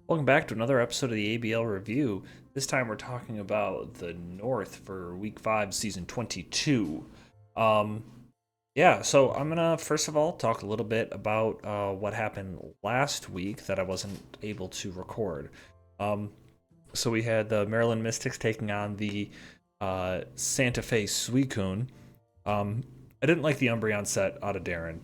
Welcome back to another episode of the ABL review. This time we're talking about the North for Week 5, Season 22. Um, so I'm gonna first of all talk a little bit about what happened last week that I wasn't able to record. Um, so we had the Maryland Mystics taking on the Santa Fe Suicune. I didn't like the Umbreon set out of Darren.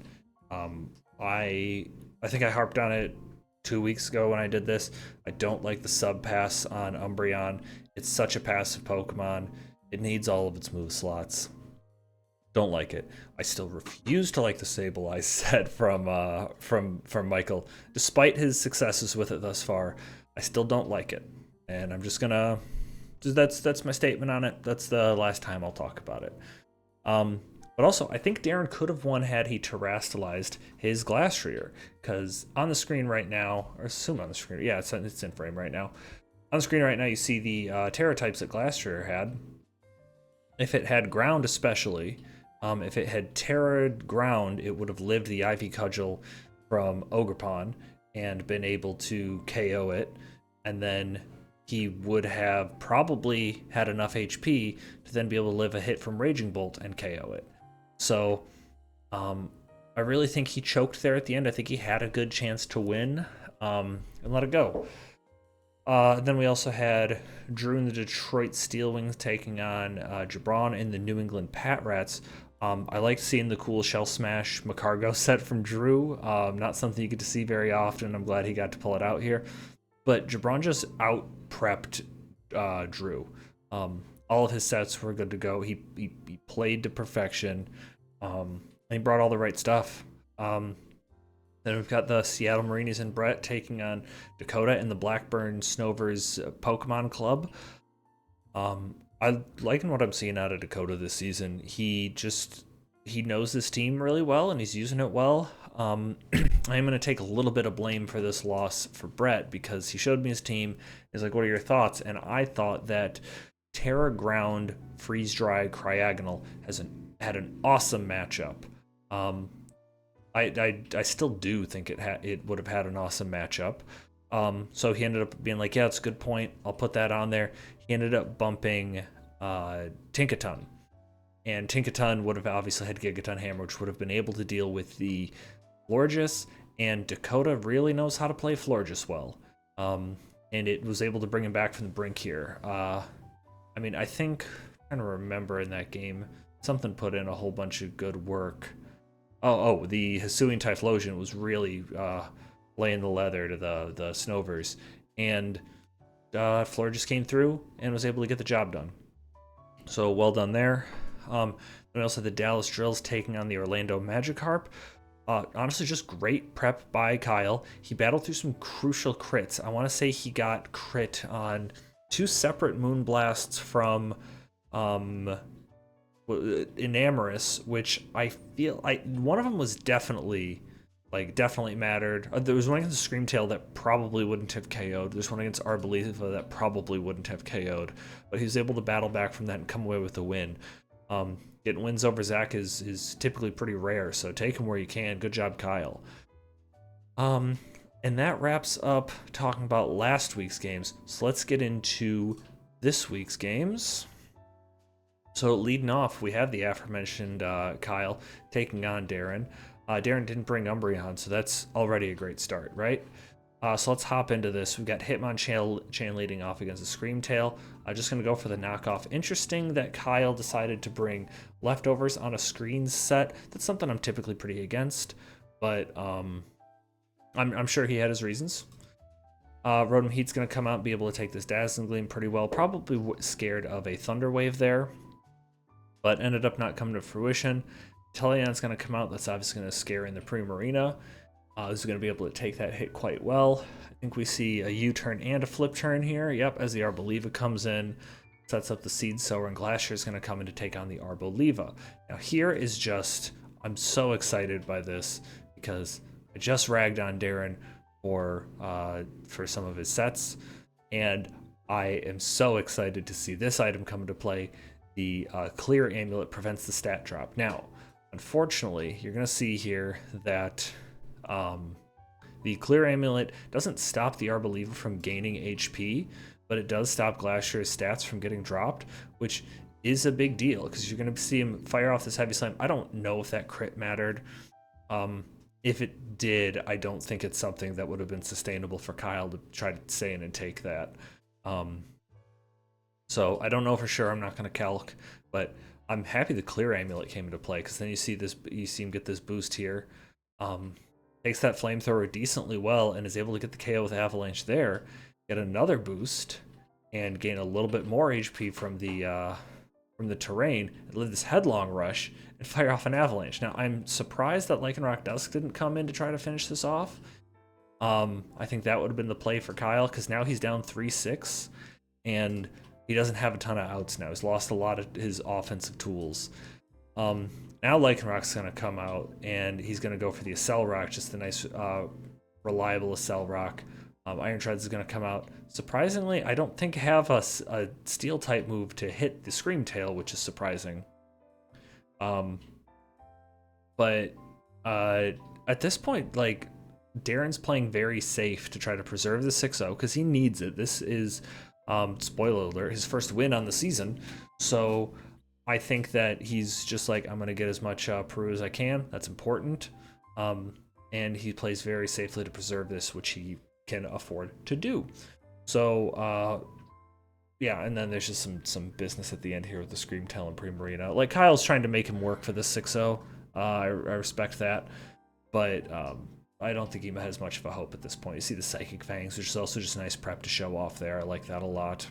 Um, I I think I harped on it 2 weeks ago when I did this. I don't like the sub pass on Umbreon. It's such a passive Pokemon. It needs all of its move slots. Don't like it. I still refuse to like the Sableye set from Michael, despite his successes with it thus far. I still don't like it, and I'm just gonna. That's my statement on it. That's the last time I'll talk about it. Um, but also, I think Darren could have won had he terastallized his Glastrier, because on the screen right now, or assume on the screen, yeah, it's in frame right now. On the screen right now, you see the Terra types that Glastrier had. If it had Ground, especially, if it had Terra Ground, it would have lived the Ivy Cudgel from Ogerpon and been able to KO it, and then he would have probably had enough HP to then be able to live a hit from Raging Bolt and KO it. So, I really think he choked there at the end. I think he had a good chance to win and let it go. Then we also had Drew and the Detroit Steelwings taking on Jabron and the New England Pat Rats. I liked seeing the cool Shell Smash Macargo set from Drew. Not something you get to see very often. I'm glad he got to pull it out here. But Jabron just out prepped Drew. All of his sets were good to go. He played to perfection. And he brought all the right stuff. Then we've got the Seattle Marinas and Brett taking on Dakota and the Blackburn Snovers Pokemon Club. I liking what I'm seeing out of Dakota this season. He knows this team really well and he's using it well. I'm going to take a little bit of blame for this loss for Brett because he showed me his team. He's like, "What are your thoughts?" And I thought that Terra Ground Freeze Dry Cryogonal had an awesome matchup. I still do think it would have had an awesome matchup. So he ended up being like, "Yeah, that's a good point. I'll put that on there." He ended up bumping Tinkaton. And Tinkaton would have obviously had Gigaton Hammer, which would have been able to deal with the Florges. And Dakota really knows how to play Florges well. And it was able to bring him back from the brink here. I think, I'm trying to remember in that game, something put in a whole bunch of good work. The Hisuian Typhlosion was really laying the leather to the Snovers. And Fleur just came through and was able to get the job done. So well done there. Then we also had the Dallas Drills taking on the Orlando Magikarp. Honestly, just great prep by Kyle. He battled through some crucial crits. I want to say he got crit on 2 separate Moonblasts from Enamorous, which I feel one of them was definitely mattered. There was one against Screamtail that probably wouldn't have KO'd. There's one against Arboliva that probably wouldn't have KO'd, but he was able to battle back from that and come away with a win. Getting wins over Zach is typically pretty rare, so take him where you can. Good job, Kyle. And that wraps up talking about last week's games. So let's get into this week's games. So leading off, we have the aforementioned Kyle taking on Darren. Darren didn't bring Umbreon, so that's already a great start, right? So let's hop into this. We've got Hitmonchan leading off against the Screamtail. I'm just going to go for the knockoff. Interesting that Kyle decided to bring Leftovers on a screen set. That's something I'm typically pretty against, but I'm sure he had his reasons. Rotom Heat's going to come out and be able to take this Dazzling Gleam pretty well. Probably scared of a Thunder Wave there, but ended up not coming to fruition. Teleon's going to come out. That's obviously going to scare in the Primarina. This is going to be able to take that hit quite well. I think we see a U-turn and a flip turn here. Yep, as the Arboliva comes in, sets up the Seed Sower, and Glacier is going to come in to take on the Arboliva. Now here is just, I'm so excited by this because I just ragged on Darren for some of his sets, and I am so excited to see this item come into play. The Clear Amulet prevents the stat drop. Now, unfortunately, you're going to see here that The Clear Amulet doesn't stop the Arbaliva from gaining HP, but it does stop Glashier's stats from getting dropped, which is a big deal because you're going to see him fire off this Heavy Slam. I don't know if that crit mattered. If it did, I don't think it's something that would have been sustainable for Kyle to try to stay in and take that. So I don't know for sure. I'm not going to calc, but I'm happy the Clear Amulet came into play because then you see him get this boost here. Takes that Flamethrower decently well and is able to get the KO with Avalanche there, get another boost, and gain a little bit more HP from the terrain, and live this Headlong Rush, and fire off an Avalanche. Now, I'm surprised that Lycanroc Dusk didn't come in to try to finish this off. I think that would have been the play for Kyle, because now he's down 3-6, and he doesn't have a ton of outs now. He's lost a lot of his offensive tools. Now Lycanroc's going to come out, and he's going to go for the Accel Rock, just a nice, reliable Accel Rock. Iron Treads is going to come out. Surprisingly, I don't think I have a Steel-type move to hit the Scream Tail, which is surprising. But at this point, like, Darren's playing very safe to try to preserve the 6-0, because he needs it. This is, spoiler alert, his first win on the season. So I think that he's just like, I'm going to get as much Peru as I can. That's important. And he plays very safely to preserve this, which he can afford to do. So yeah, and then there's just some business at the end here with the Scream Tail and Primarina. Like, Kyle's trying to make him work for the 6-0. I respect that, but I don't think he has much of a hope at this point. You see the Psychic Fangs, which is also just a nice prep to show off there. I like that a lot.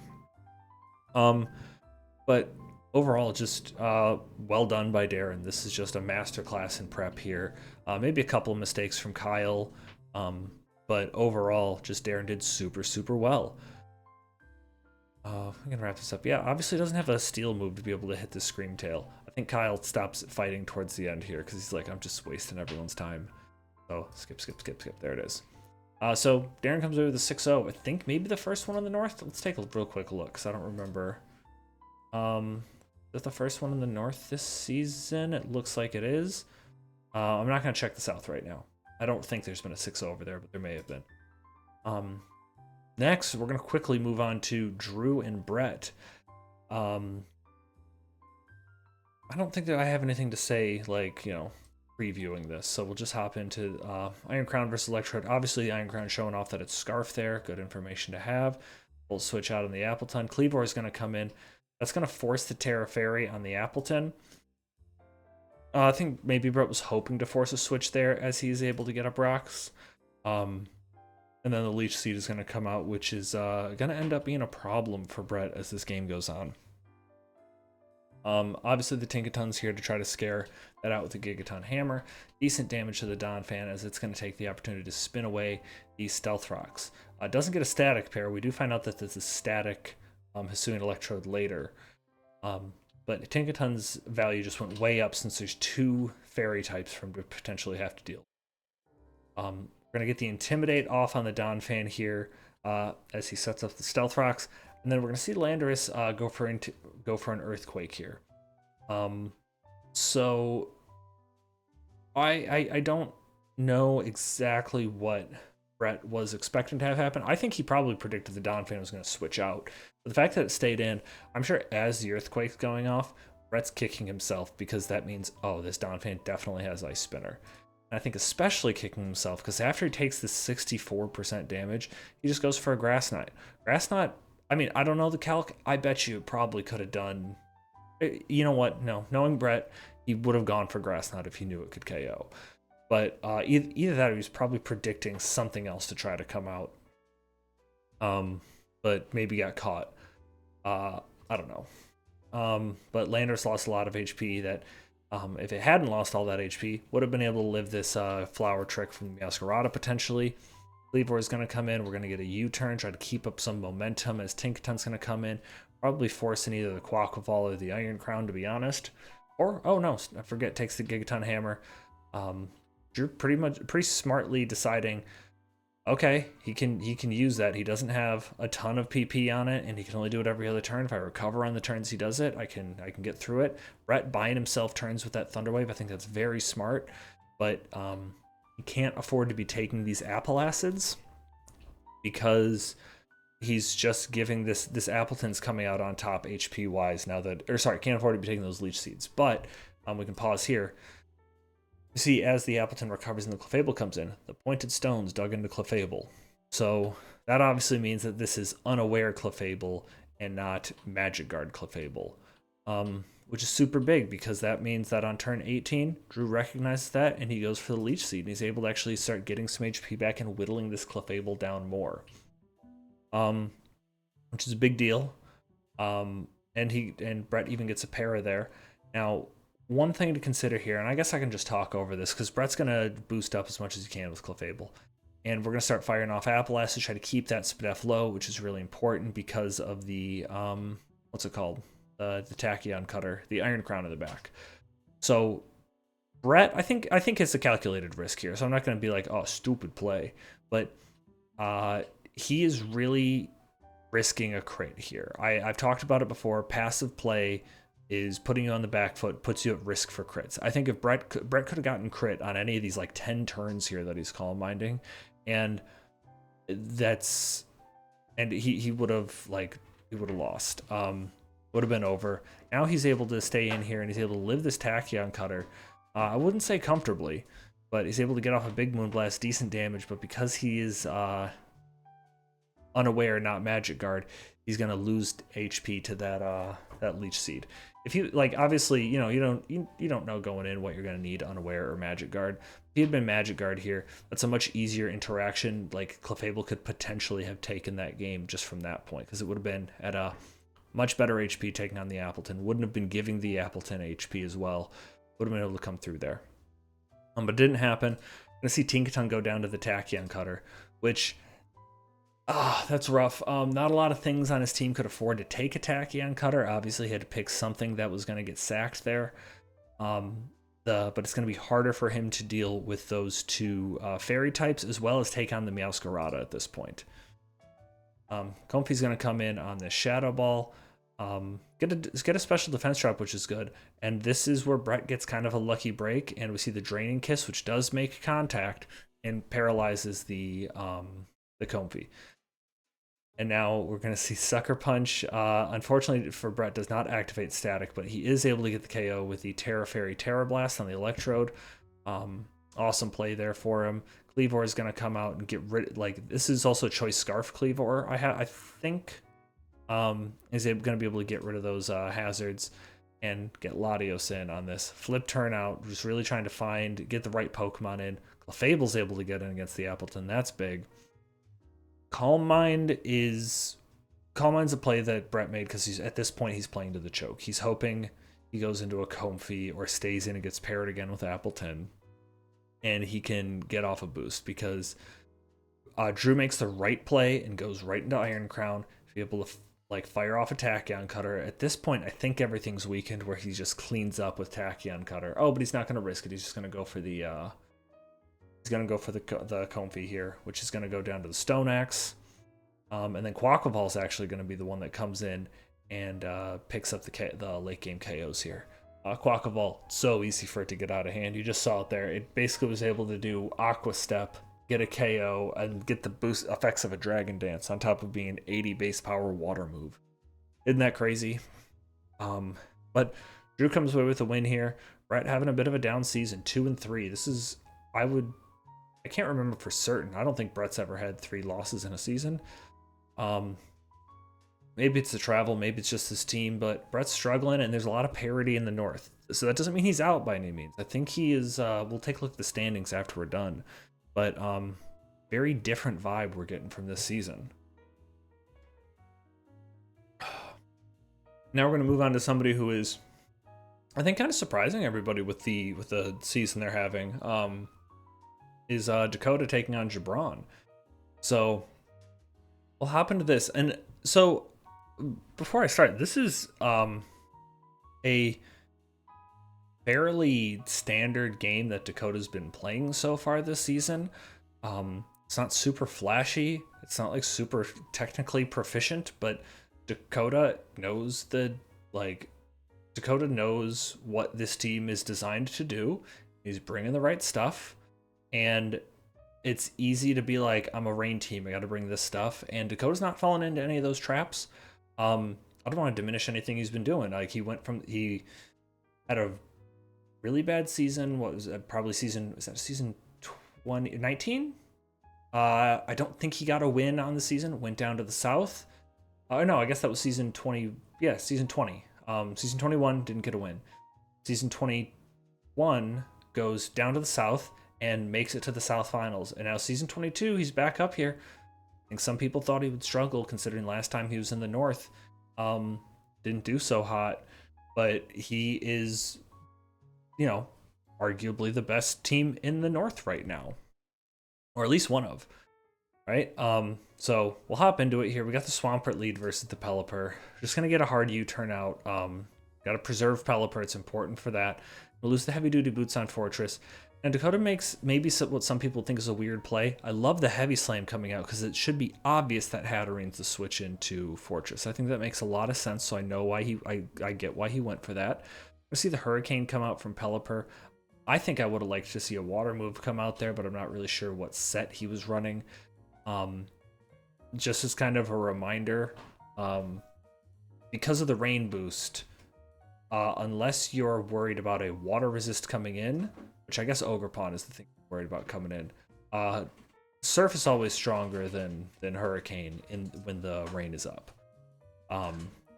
But overall, just well done by Darren. This is just a masterclass in prep here. Maybe a couple of mistakes from Kyle, but overall, just Darren did super, super well. I'm going to wrap this up. Yeah, obviously doesn't have a Steel move to be able to hit the Scream Tail. I think Kyle stops fighting towards the end here because he's like, I'm just wasting everyone's time. So skip. There it is. So Darren comes over with a 6-0. I think maybe the first one in the North. Let's take a real quick look because I don't remember. Is that the first one in the North this season? It looks like it is. I'm not going to check the South right now. I don't think there's been a 6-0 over there, but there may have been. Next, we're going to quickly move on to Drew and Brett. I don't think that I have anything to say, like, you know, previewing this, so we'll just hop into Iron Crown versus Electrode. Obviously, the Iron Crown showing off that it's Scarf there. Good information to have. We'll switch out on the Appleton. Cleavor is going to come in. That's going to force the Terra Fairy on the Appleton. I think maybe Brett was hoping to force a switch there as he's able to get up rocks. And then the Leech Seed is going to come out, which is going to end up being a problem for Brett as this game goes on. Obviously, the Tinkaton's here to try to scare that out with the Gigaton Hammer. Decent damage to the Donphan as it's going to take the opportunity to spin away these Stealth Rocks. It doesn't get a static pair. We do find out that there's a static Hisuian Electrode later. But Tinkaton's value just went way up since there's 2 fairy types for him to potentially have to deal. We're going to get the Intimidate off on the Donphan here as he sets up the Stealth Rocks. And then we're going to see Landorus go for an Earthquake here. So I don't know exactly what Brett was expecting to have happen. I think he probably predicted the Donphan was going to switch out. But the fact that it stayed in, I'm sure as the Earthquake's going off, Brett's kicking himself because that means, oh, this Donphan definitely has Ice Spinner. And I think especially kicking himself because after he takes this 64% damage, he just goes for a Grass Knot. Grass Knot, I mean, I don't know the calc. I bet you probably could have done... You know what? No. Knowing Brett, he would have gone for Grass Knot if he knew it could KO. But either that or he was probably predicting something else to try to come out. But maybe got caught. I don't know. But Landorus lost a lot of HP that... if it hadn't lost all that HP, would have been able to live this Flower Trick from Masquerada potentially. Cleavor is going to come in. We're going to get a U-turn, try to keep up some momentum as Tinkaton's going to come in. Probably forcing either the Quaquaval or the Iron Crown, to be honest. Or, oh no, I forget, takes the Gigaton Hammer. Drew pretty smartly deciding, okay, he can use that. He doesn't have a ton of PP on it, and he can only do it every other turn. If I recover on the turns he does it, I can get through it. Brett buying himself turns with that Thunder Wave. I think that's very smart. But he can't afford to be taking these apple acids because he's just giving this Appleton's coming out on top HP wise now that, or sorry, can't afford to be taking those leech seeds. But we can pause here. You see, as the Appleton recovers and the Clefable comes in, the pointed stones dug into Clefable. So that obviously means that this is unaware Clefable and not Magic Guard Clefable, which is super big because that means that on turn 18, Drew recognizes that and he goes for the Leech Seed and he's able to actually start getting some HP back and whittling this Clefable down more, which is a big deal. And Brett even gets a para there. Now, one thing to consider here, and I guess I can just talk over this because Brett's going to boost up as much as he can with Clefable. And we're going to start firing off Apple Acid to try to keep that SPDEF low, which is really important because of the, what's it called? The Tachyon Cutter, the Iron Crown in the back. So Brett, I think it's a calculated risk here. So I'm not going to be like, oh, stupid play. But he is really risking a crit here. I've talked about it before. Passive play is putting you on the back foot, puts you at risk for crits. I think if Brett could have gotten crit on any of these like 10 turns here that he's calm minding, and he would have lost. Would have been over. Now he's able to stay in here and he's able to live this Tachyon Cutter. I wouldn't say comfortably, but he's able to get off a big Moonblast, decent damage, but because he is unaware, not Magic Guard, he's gonna lose HP to that Leech Seed. If you like, obviously, you don't know going in what you're gonna need unaware or Magic Guard. If he had been Magic Guard here, that's a much easier interaction. Like Clefable could potentially have taken that game just from that point because it would have been at a much better HP taking on the Appleton. Wouldn't have been giving the Appleton HP as well. Would have been able to come through there. But it didn't happen. I'm gonna see Tinkaton go down to the Tachyon Cutter, which that's rough. Not a lot of things on his team could afford to take a Tachyon Cutter. Obviously, he had to pick something that was going to get sacked there. But it's going to be harder for him to deal with those two fairy types as well as take on the Meowscarada at this point. Comfy's going to come in on this Shadow Ball. Get a special defense drop, which is good. And this is where Brett gets kind of a lucky break, and we see the Draining Kiss, which does make contact and paralyzes the Comfy. And now we're going to see Sucker Punch. Unfortunately for Brett, does not activate static, but he is able to get the KO with the Terra Fairy Terra Blast on the Electrode. Awesome play there for him. Cleavor is going to come out and get rid. This is also Choice Scarf Cleavor. I think is going to be able to get rid of those hazards and get Latios in on this flip turnout. Just really trying to get the right Pokemon in. Clefable's able to get in against the Appleton. That's big. Calm Mind's a play that Brett made because at this point he's playing to the choke. He's hoping he goes into a Comfy or stays in and gets paired again with Appleton, and he can get off a boost because Drew makes the right play and goes right into Iron Crown to be able to fire off a Tachyon Cutter. At this point, I think everything's weakened where he just cleans up with Tachyon Cutter. Oh, but he's not going to risk it. He's just going to go for the the Comfy here, which is going to go down to the Stone Axe. And then Quaquaval is actually going to be the one that comes in and picks up the late game KOs here. Quaquaval, so easy for it to get out of hand. You just saw it there. It basically was able to do Aqua Step, get a KO, and get the boost effects of a Dragon Dance on top of being an 80 base power water move. Isn't that crazy? But Drew comes away with a win here. Brett having a bit of a down season, 2-3. This is, I can't remember for certain. I don't think Brett's ever had 3 losses in a season. Maybe it's the travel, maybe it's just his team, but Brett's struggling, and there's a lot of parity in the North. So that doesn't mean he's out by any means. I think he is. We'll take a look at the standings after we're done. But very different vibe we're getting from this season. Now we're going to move on to somebody who is, I think, kind of surprising everybody with the season they're having. Is Dakota taking on Jabron. So we'll hop into this. And so before I start, this is a fairly standard game that Dakota's been playing so far this season. It's not super flashy. It's not super technically proficient, but Dakota knows Dakota knows what this team is designed to do. He's bringing the right stuff. And it's easy to be like, I'm a rain team, I got to bring this stuff. And Dakota's not fallen into any of those traps. I don't want to diminish anything he's been doing. Like he had a really bad season. What was it? Probably season 2019? I don't think he got a win on the season. Went down to the South. No, I guess that was season 20. Yeah, season 20. Season 21 didn't get a win. Season 21 goes down to the South and makes it to the South Finals. And now season 22, he's back up here. I think some people thought he would struggle considering last time he was in the North. Didn't do so hot, but he is, arguably the best team in the North right now, or at least one of, right? So we'll hop into it here. We got the Swampert lead versus the Pelipper. Just gonna get a hard U-turn out. Got to preserve Pelipper. It's important for that. We'll lose the heavy-duty boots on Fortress. And Dakota makes maybe what some people think is a weird play. I love the heavy slam coming out because it should be obvious that Hatterene's the switch into Fortress. I think that makes a lot of sense, so I know why I get why he went for that. I see the Hurricane come out from Pelipper. I think I would have liked to see a water move come out there, but I'm not really sure what set he was running. Just as kind of a reminder, because of the rain boost, unless you're worried about a water resist coming in, which I guess Ogerpon is the thing you're worried about coming in, Surf is always stronger than Hurricane when the rain is up.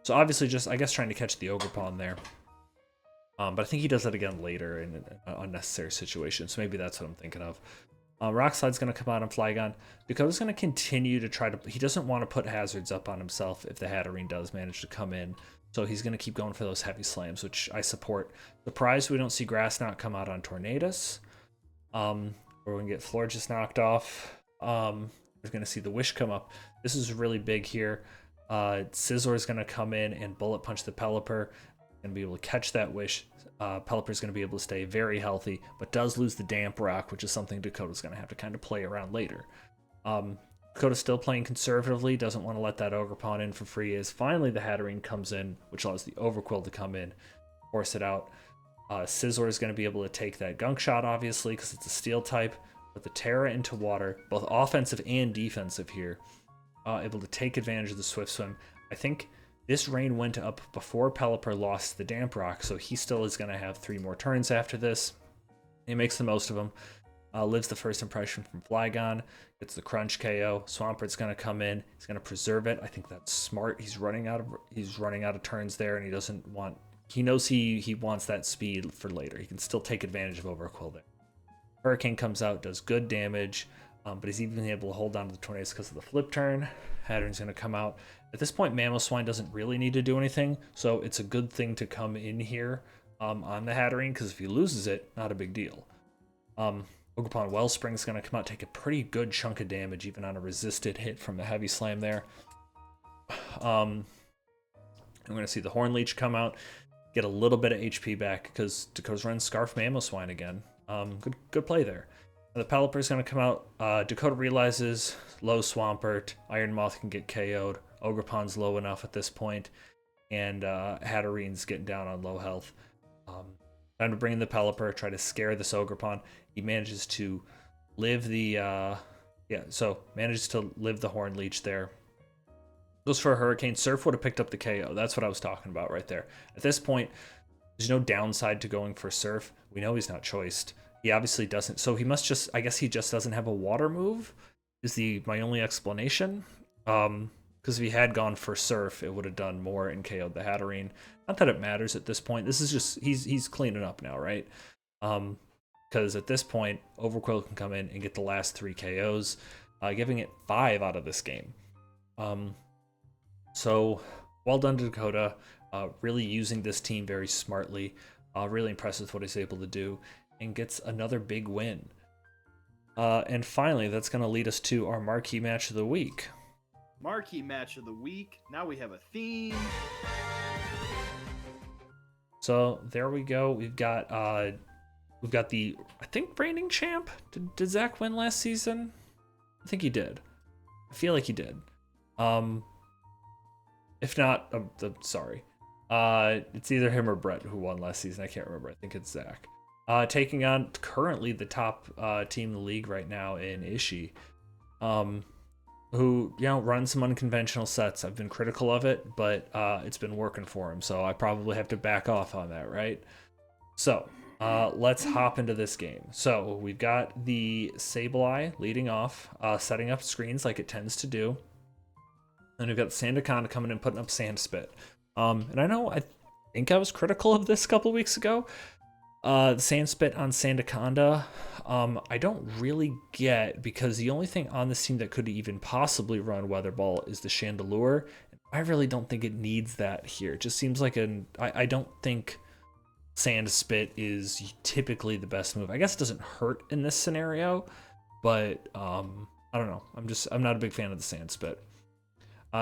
So obviously just, I guess, trying to catch the Ogerpon there. But I think he does that again later in an unnecessary situation, so maybe that's what I'm thinking of. Rock Slide's going to come out on Flygon. Dakota's going to continue to try to... He doesn't want to put hazards up on himself if the Hatterene does manage to come in. So he's going to keep going for those heavy slams, which I support. Surprised we don't see Grass Knot come out on Tornadus. Or we can get Florges knocked off. We're going to see the Wish come up. This is really big here. Scizor is going to come in and Bullet Punch the Pelipper. Going to be able to catch that Wish. Pelipper is going to be able to stay very healthy, but does lose the Damp Rock, which is something Dakota's going to have to kind of play around later. Dakota's still playing conservatively, doesn't want to let that Ogerpon in for free, as finally the Hatterene comes in, which allows the Overquill to come in, force it out. Scizor is going to be able to take that Gunk Shot, obviously, because it's a Steel type, put the Terra into water, both offensive and defensive here, able to take advantage of the Swift Swim. I think this rain went up before Pelipper lost the Damp Rock, so he still is going to have 3 more turns after this. He makes the most of them. Lives the first impression from Flygon, gets the Crunch KO. Swampert's going to come in. He's going to preserve it. I think that's smart. He's running out of turns there, and he doesn't want... He knows he wants that speed for later. He can still take advantage of Overquill there. Hurricane comes out, does good damage, but he's even able to hold on to the Tornadus because of the flip turn. Hatterene's going to come out. At this point, Mamoswine doesn't really need to do anything, so it's a good thing to come in here on the Hatterene, because if he loses it, not a big deal. Ogerpon Wellspring's going to come out, take a pretty good chunk of damage, even on a resisted hit from the Heavy Slam there. I'm going to see the Horn Leech come out, get a little bit of HP back, because Dakota's running Scarf Mamoswine again. Good play there. The Pelipper's going to come out. Dakota realizes low Swampert. Iron Moth can get KO'd. Ogerpon's low enough at this point. And Hatterene's getting down on low health. Time to bring in the Pelipper, try to scare this Ogerpon. He manages to live the... manages to live the Horn Leech there. Goes for a Hurricane. Surf would have picked up the KO. That's what I was talking about right there. At this point, there's no downside to going for Surf. We know he's not choiced. He obviously doesn't, so he must just, I guess he just doesn't have a water move, is my only explanation. Because if he had gone for Surf, it would have done more and KO'd the Hatterene. Not that it matters at this point. This is just, he's cleaning up now, right? Because at this point, Overquill can come in and get the last 3 KOs, giving it 5 out of this game. So, well done to Dakota. Really using this team very smartly. Really impressed with what he's able to do. And gets another big win. And finally, that's going to lead us to our marquee match of the week. Marquee match of the week. Now we have a theme. So there we go. We've got the, I think, reigning champ. Did Zach win last season? I think he did. I feel like he did. If not, I'm sorry. It's either him or Brett who won last season. I can't remember. I think it's Zach. taking on currently the top team in the league right now in Ishii, who, runs some unconventional sets. I've been critical of it, but it's been working for him, so I probably have to back off on that, right? So let's hop into this game. So we've got the Sableye leading off, setting up screens like it tends to do. And we've got the Sandaconda coming in, putting up Sand Spit. And I think I was critical of this a couple weeks ago. The Sand Spit on Sandaconda, I don't really get, because the only thing on this team that could even possibly run Weather Ball is the Chandelure. I really don't think it needs that here. It just seems like I don't think Sand Spit is typically the best move. I guess it doesn't hurt in this scenario, but I don't know. I'm not a big fan of the Sand Spit.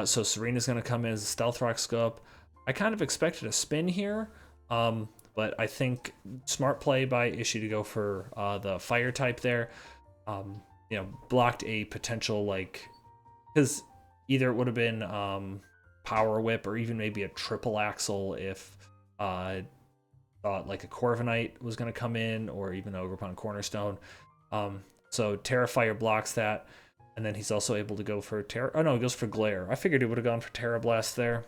So Serena's going to come in as a Stealth Rock Scope. I kind of expected a spin here, but I think smart play by Ishii to go for the Fire type there. Blocked a potential, because either it would have been Power Whip or even maybe a triple axle if thought like a Corviknight was going to come in, or even Ogerpon Cornerstone. So Terrafire blocks that. And then he's also able to go for he goes for Glare. I figured he would have gone for Terra Blast there.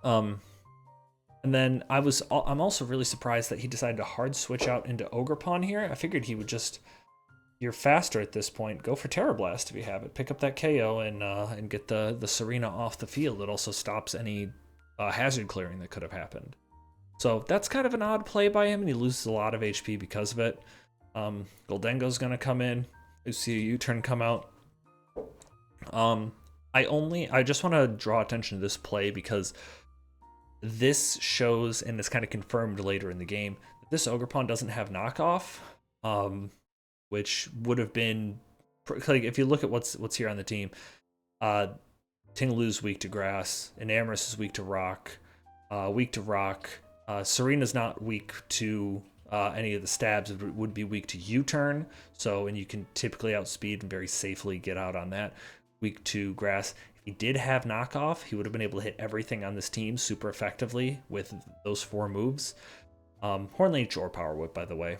And then I'm also really surprised that he decided to hard switch out into Ogerpon here. I figured he would just, you're faster at this point, go for Terra Blast if you have it. Pick up that KO and get the Serena off the field. It also stops any hazard clearing that could have happened. So that's kind of an odd play by him, and he loses a lot of HP because of it. Goldengo's going to come in. You see a U-turn come out. I just want to draw attention to this play because this shows, and it's kind of confirmed later in the game, that this Ogerpon doesn't have knockoff, which would have been, like, if you look at what's here on the team, Tingalu's weak to grass, Enamorus is weak to rock, Serena's not weak to any of the stabs. It would be weak to U-turn, and you can typically outspeed and very safely get out on that. Weak to grass. If he did have knockoff, he would have been able to hit everything on this team super effectively with those 4 moves. Hornleech or Power Whip, by the way.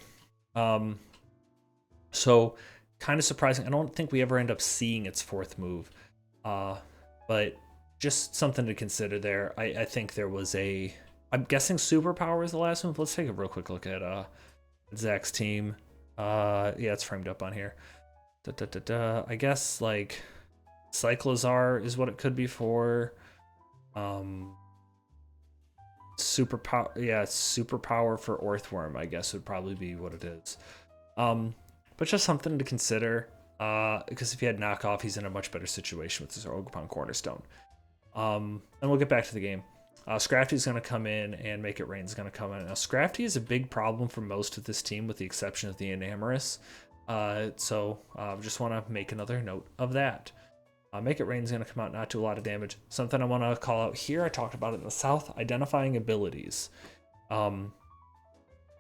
So kind of surprising. I don't think we ever end up seeing its 4th move, but just something to consider there. I think there was I'm guessing Superpower is the last move. Let's take a real quick look at Zach's team. Yeah, it's framed up on here. I guess like Cyclozar is what it could be for. Superpower for Earthworm, I guess, would probably be what it is. But just something to consider, because if he had knockoff, he's in a much better situation with his Ogerpon Cornerstone. And we'll get back to the game. Scrafty's going to come in, and Make It Rain's going to come in. Now, Scrafty is a big problem for most of this team, with the exception of the Enamorus. So just want to make another note of that. Make It Rain's going to come out, not do a lot of damage. Something I want to call out here, I talked about it in the South, identifying abilities.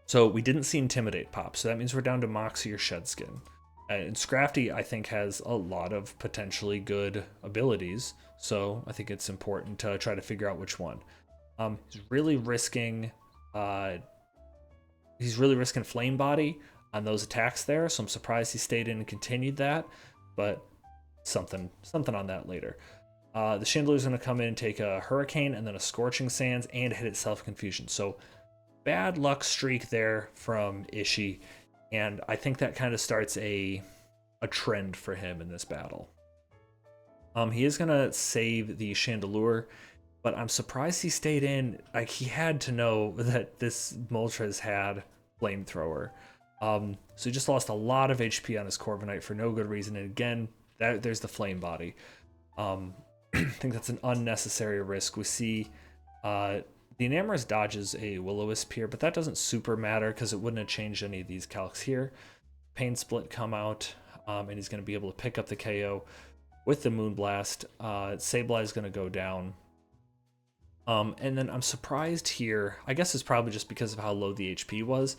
So we didn't see Intimidate pop, so that means we're down to Moxie or Shedskin. And Scrafty, I think, has a lot of potentially good abilities, so I think it's important to try to figure out which one. He's really risking Flame Body on those attacks there, so I'm surprised he stayed in and continued that, but something on that later. The Chandelure's going to come in and take a Hurricane and then a Scorching Sands and hit it Self-Confusion. So bad luck streak there from Ishii, and I think that kind of starts a trend for him in this battle. He is going to save the Chandelure, but I'm surprised he stayed in. Like, he had to know that this Moltres had Flamethrower. So he just lost a lot of HP on his Corviknight for no good reason, and again, there's the Flame Body. I think that's an unnecessary risk. We see the Enamorus dodges a Will-O-Wisp here, but that doesn't super matter because it wouldn't have changed any of these calcs here. Pain Split come out, and he's going to be able to pick up the KO with the Moonblast. Sableye is going to go down. And then I'm surprised here, I guess it's probably just because of how low the HP was,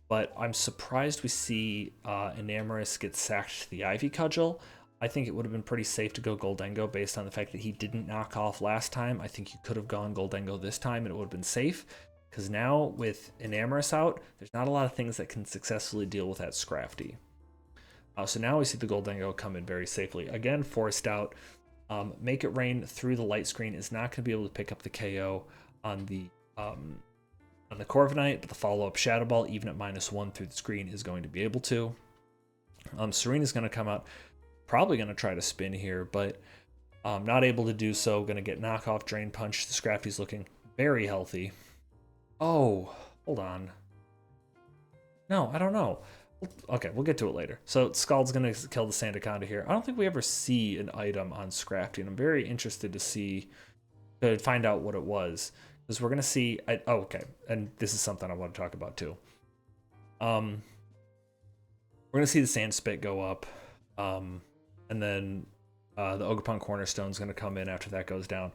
but I'm surprised we see Enamorus get sacked to the Ivy Cudgel. I think it would have been pretty safe to go Goldengo based on the fact that he didn't knock off last time. I think you could have gone Goldengo this time and it would have been safe. because now with Enamorous out, there's not a lot of things that can successfully deal with that Scrafty. So now we see the Goldengo come in very safely. Again, forced out. Make It Rain through the light screen is not going to be able to pick up the KO on the Corviknight, but the follow-up Shadow Ball, even at -1 through the screen, is going to be able to. Serena's going to come out, probably going to try to spin here, but not able to do so. Going to get knockoff Drain Punch. The Scrafty's looking very healthy. Oh, hold on. No, I don't know. Okay, we'll get to it later. So Scald's going to kill the Sandaconda here. I don't think we ever see an item on Scrafty, and I'm very interested to find out what it was. Because we're going to see... oh, okay. And this is something I want to talk about, too. We're going to see the Sand Spit go up. And then the Ogerpon Cornerstone is going to come in after that goes down.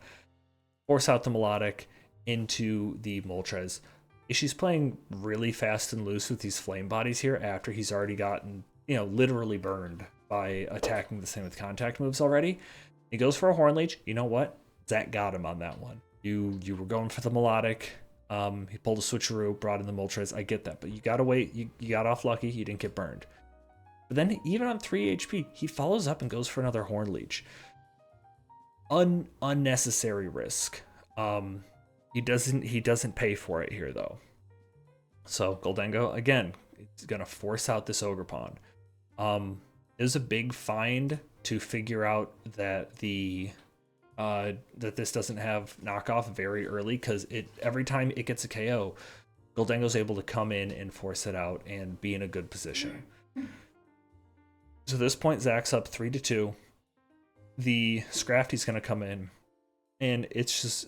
Force out the Melodic into the Moltres. Ishii's playing really fast and loose with these flame bodies here after he's already gotten, literally burned by attacking the same with contact moves already. He goes for a Horn Leech. You know what? Zach got him on that one. You were going for the Melodic. He pulled a switcheroo, brought in the Moltres. I get that, but you gotta wait. You got off lucky. You didn't get burned. But then even on 3 HP, he follows up and goes for another Horn Leech. Unnecessary risk. He doesn't pay for it here though. So Goldengo again, it's gonna force out this Ogerpon. It was a big find to figure out that that this doesn't have knockoff very early, because every time it gets a KO, Goldengo's able to come in and force it out and be in a good position. So at this point, Zach's up 3-2. The Scrafty's gonna come in. And it's just,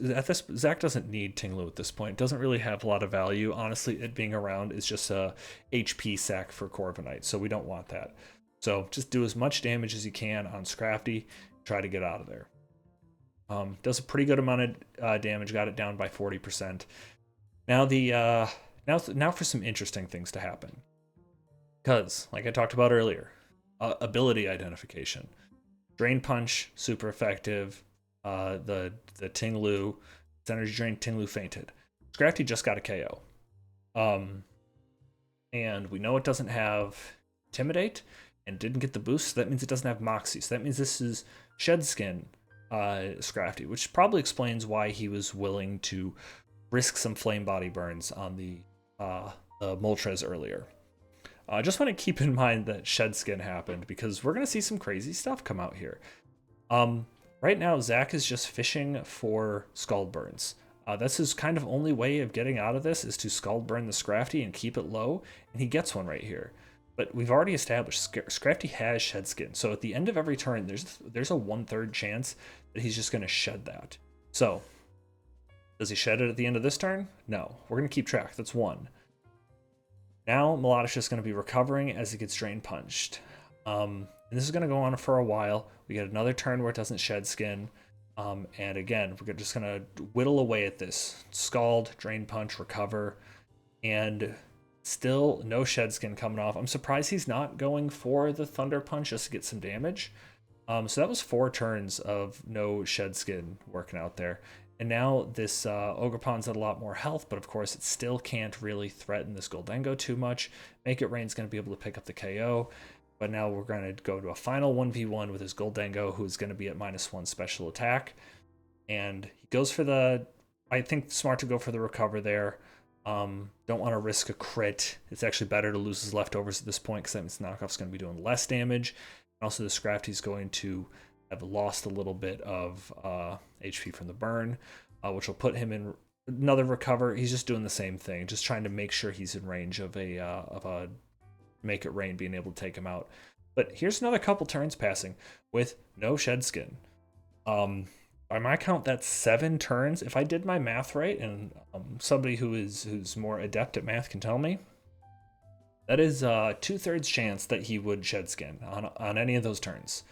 Zach doesn't need Tinglu at this point. It doesn't really have a lot of value. Honestly, it being around is just a HP sack for Corviknight, so we don't want that. So just do as much damage as you can on Scrafty, try to get out of there. Does a pretty good amount of damage, got it down by 40%. Now now for some interesting things to happen. Because, like I talked about earlier, ability identification. Drain Punch, super effective. The Tinglu, its energy drain, Tinglu fainted. Scrafty just got a KO. And we know it doesn't have Intimidate and didn't get the boost, so that means it doesn't have Moxie. So that means this is Shedskin Scrafty, which probably explains why he was willing to risk some Flame Body burns on the Moltres earlier. I just want to keep in mind that Shedskin happened because we're going to see some crazy stuff come out here. Right now, Zach is just fishing for Scald Burns. That's his kind of only way of getting out of this, is to Scald Burn the Scrafty and keep it low, and he gets one right here. But we've already established Scrafty has Shedskin, so at the end of every turn, there's a 1/3 chance that he's just going to shed that. So, does he shed it at the end of this turn? No. We're going to keep track. That's 1. Now, Melodic's just going to be recovering as it gets Drain Punched. And this is going to go on for a while. We get another turn where it doesn't shed skin. And again, we're just going to whittle away at this. Scald, Drain Punch, recover. And still no shed skin coming off. I'm surprised he's not going for the Thunder Punch just to get some damage. So that was 4 turns of no shed skin working out there. And now this Ogerpon's at a lot more health, but of course it still can't really threaten this Goldengo too much. Make It Rain's going to be able to pick up the KO. But now we're going to go to a final 1v1 with his Goldengo, who's going to be at -1 special attack. And he goes for I think smart to go for the recover there. Don't want to risk a crit. It's actually better to lose his leftovers at this point, because that means knockoff's going to be doing less damage. And also the Scrafty's going to have lost a little bit of HP from the burn, which will put him in another recover. He's just doing the same thing, just trying to make sure he's in range of a Make It Rain being able to take him out. But here's another couple turns passing with no shed skin. By my count, that's 7 turns. If I did my math right, and somebody who's more adept at math can tell me, that is 2/3 chance that he would shed skin on any of those turns.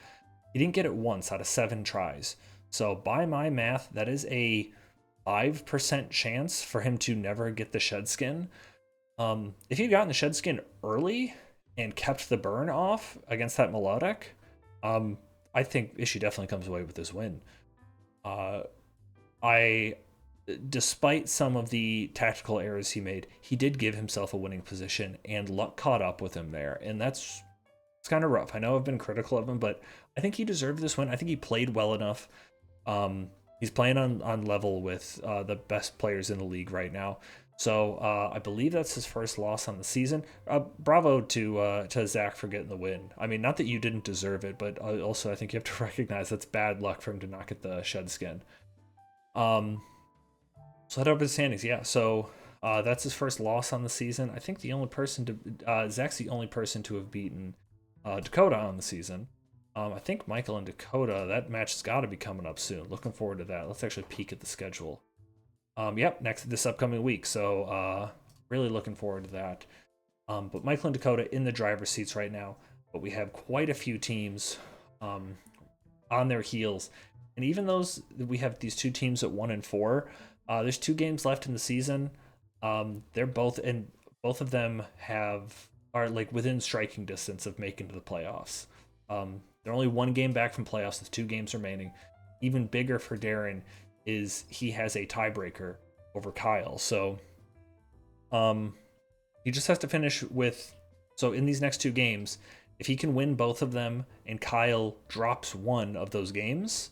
He didn't get it once out of 7 tries. So by my math, that is a 5% chance for him to never get the shed skin. If he'd gotten the shed skin early and kept the burn off against that Melodic, I think Ishii definitely comes away with this win. I despite some of the tactical errors he made, he did give himself a winning position, and luck caught up with him there, and it's kind of rough. I know I've been critical of him, but I think he deserved this win. I think he played well enough. He's playing on level with the best players in the league right now. So I believe that's his first loss on the season. Bravo to Zach for getting the win. I mean, not that you didn't deserve it, but also I think you have to recognize that's bad luck for him to not get the shed skin. So head over to the standings. Yeah, so that's his first loss on the season. I think the only person to Zach's the only person to have beaten Dakota on the season. I think Michael and Dakota, that match has got to be coming up soon. Looking forward to that. Let's actually peek at the schedule. Yep, this upcoming week. So really looking forward to that. But Michael and Dakota in the driver's seats right now. But we have quite a few teams on their heels. And even we have these two teams at 1-4. There's 2 games left in the season. They're both of them are like within striking distance of making to the playoffs. They're only 1 game back from playoffs with 2 games remaining. Even bigger for Darren is he has a tiebreaker over Kyle. So he just has to finish with, so in these next 2 games, if he can win both of them and Kyle drops one of those games,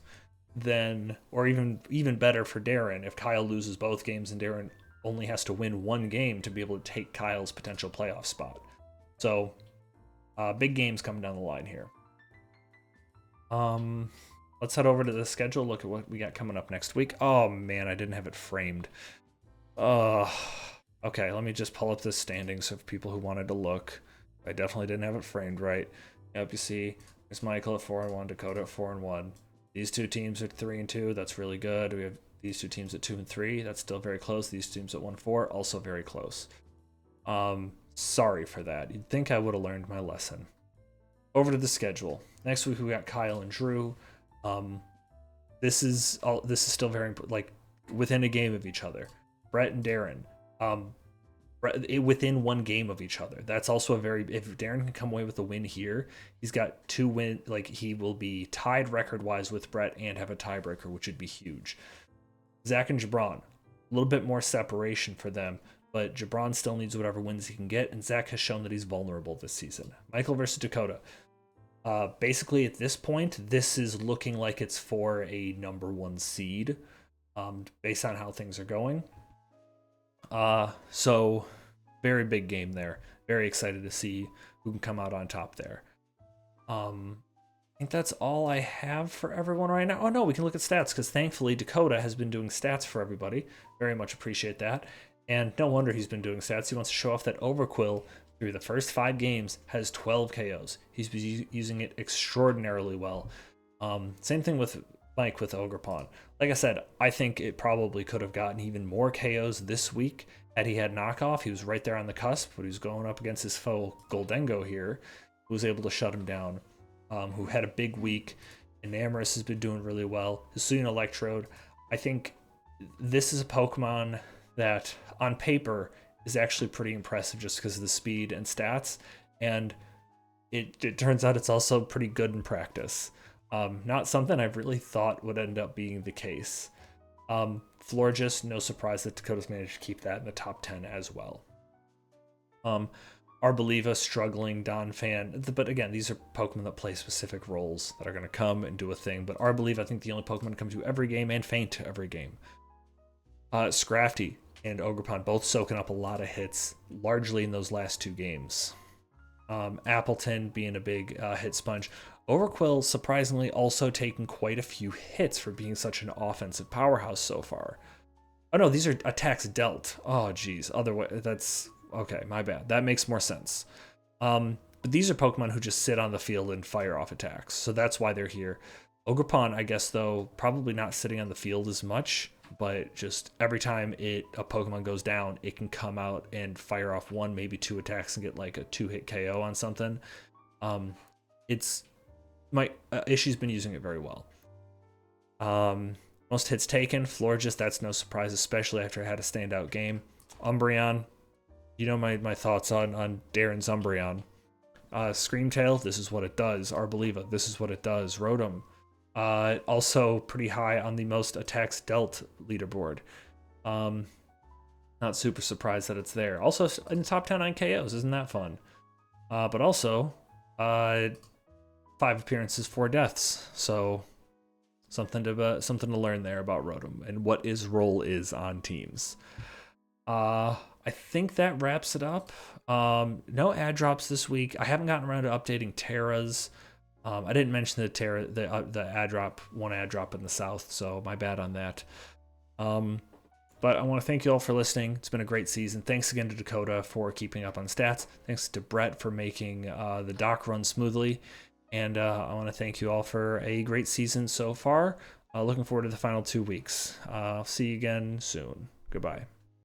then, or even better for Darren, if Kyle loses both games and Darren only has to win 1 game to be able to take Kyle's potential playoff spot. So big games coming down the line here. Let's head over to the schedule, look at what we got coming up next week. Oh man, I didn't have it framed. Okay, let me just pull up the standings of people who wanted to look. I definitely didn't have it framed right. Yep, you see, there's Michael at 4-1, Dakota at 4-1. These 2 teams are 3-2. That's really good. We have these 2 teams at 2-3. That's still very close. These teams at 1-4, also very close. Sorry for that. You'd think I would have learned my lesson. Over to the schedule. Next week we got Kyle and Drew. This is still very like within a game of each other. Brett and Darren. Within 1 game of each other. That's also if Darren can come away with a win here, he's got 2 win, like he will be tied record wise with Brett and have a tiebreaker, which would be huge. Zach and Jabron, a little bit more separation for them, but Jabron still needs whatever wins he can get, and Zach has shown that he's vulnerable this season. Michael versus Dakota. Basically at this point, this is looking like it's for a number 1 seed, based on how things are going. So very big game there. Very excited to see who can come out on top there. I think that's all I have for everyone right now. Oh no, we can look at stats because thankfully Dakota has been doing stats for everybody. Very much appreciate that. And no wonder he's been doing stats. He wants to show off that Overquill through the first 5 games has 12 KOs. He's been using it extraordinarily well. Same thing with Mike with Ogre Pawn. Like I said, I think it probably could have gotten even more KOs this week had he had knockoff. He was right there on the cusp, but he was going up against his foe Goldengo here, who was able to shut him down, who had a big week. Enamorous has been doing really well. Hisuian Electrode, I think this is a Pokemon that on paper is actually pretty impressive just because of the speed and stats, and it turns out it's also pretty good in practice. Not something I've really thought would end up being the case. Florges, no surprise that Dakota's managed to keep that in the top 10 as well. Arboliva struggling, Donphan, but again, these are Pokemon that play specific roles that are going to come and do a thing, but Arboliva, I think the only Pokemon to come to every game and faint every game. Scrafty and Ogerpon both soaking up a lot of hits, largely in those last 2 games. Appleton being a big hit sponge. Overquill surprisingly also taking quite a few hits for being such an offensive powerhouse so far. Oh no, these are attacks dealt. Oh geez, that's okay, my bad. That makes more sense. But these are Pokemon who just sit on the field and fire off attacks, so that's why they're here. Ogerpon, I guess though, probably not sitting on the field as much, but just every time a Pokemon goes down, it can come out and fire off 1, maybe 2 attacks and get like a 2-hit KO on something. Ishii's been using it very well. Most hits taken, Florges, that's no surprise, especially after I had a standout game. Umbreon, you know my thoughts on Darren's Umbreon. Screamtail, this is what it does. Arboliva, this is what it does. Rotom, also pretty high on the most attacks dealt leaderboard. Not super surprised that it's there. Also in the top 10 on KOs, isn't that fun? But also, 5 appearances, 4 deaths. So something to learn there about Rotom and what his role is on teams. I think that wraps it up. No ad drops this week. I haven't gotten around to updating Terra's. I didn't mention the ad drop, one ad drop in the south, so my bad on that. But I want to thank you all for listening. It's been a great season. Thanks again to Dakota for keeping up on stats. Thanks to Brett for making the doc run smoothly. And I want to thank you all for a great season so far. Looking forward to the final 2 weeks. I'll see you again soon. Goodbye.